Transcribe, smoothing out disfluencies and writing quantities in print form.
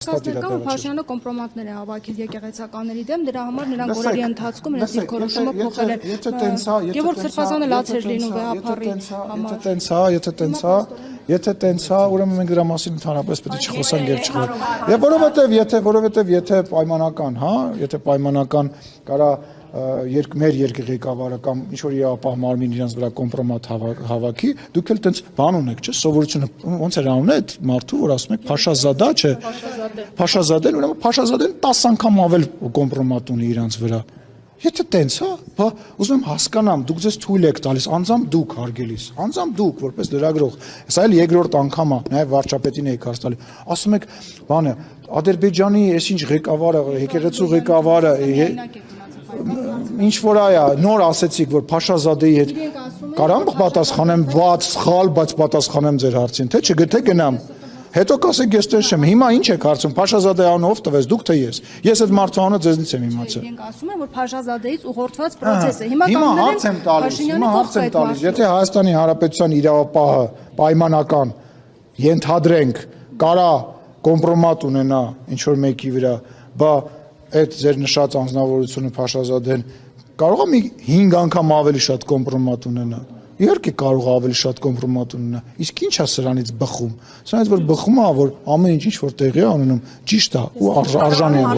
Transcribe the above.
Ներկայում Փաշինյանը կոմպրոմատներ է հավաքել եկեղեցականների դեմ, դրա համար նրանք օրերի ընթացքում իրենց դիրքորոշումը փոխել են։ Գևորգ Սրբազանը լաց էր լինում վեհապարի համար։ Եթե տենց է, ուրեմն մենք դրա մասին ընդհանրապես պետք է չխոսենք եւ չխոսենք։ Եվ որովհետեւ եթե պայմանական, հա, եթե պայմանական կարա մեր երկրի ղեկավարը կամ ինչ որ իրավապահ մարմին իրենց վրա կոմպրոմատ հավաքի, դուք էլ տենց բան ունեք, չէ՞, սովորությունը ոնց էր անունը այդ մարդու, որ ասում եք Փաշազադա, չէ՞։ Փաշազադեն, ուրեմն Փաշազադեն 10 անգամ ավել կոմպրոմատ ունի իրենց վրա։ Եթե տենց է, բա ուզում եմ հասկանամ, դուք ձեզ թույլ եք տալիս, անձամբ դուք հարգելիս, անձամբ դուք որպես լրագրող, սա էլ երկրորդ անգամ է, նաև վարչապետին եք հարց տալի, ասում եք, բանը, Ադրբեջանի այսինչ ղեկավարը, եկեղեցու ղեկավարը, ինչ որ այա, նոր ասեցիք, որ Փաշազադեի հետ, կարամ պատասխանեմ վատ, սխալ, բայց պատասխանեմ ձեր հարցին, թե չգթե գնամ։ Հետո կասեք ես տես չեմ, հիմա ինչ եք հարցում, Փաշազադեի անունով տվեց, դուք թե ես։ Ես այդ մարդու անունը ձեզնից եմ իմացել։ Իրենք ասում են, որ Փաշազադեից ուղղորդված process է։ Հիմա հարց եմ տալիս, եթե Հայաստանի Հանրապետության իրավապահը պայմանական ենթադրենք կարա կոմպրոմատ ունենա ինչ որ մեկի վրա, բա այդ ձեր նշած անձնավորությունը Փաշազադեն կարող է մի 5 անգամ ավելի շատ կոմպրոմատ ունենա։ Իհարկե կարող է ավելի շատ կոմպրոմատ ունենա։ Իսկ ի՞նչ է սրանից բխում։ Սրանից որ բխում է, որ ամեն ինչ որ տեղի է ունենում, ճիշտ է ու արժանի է։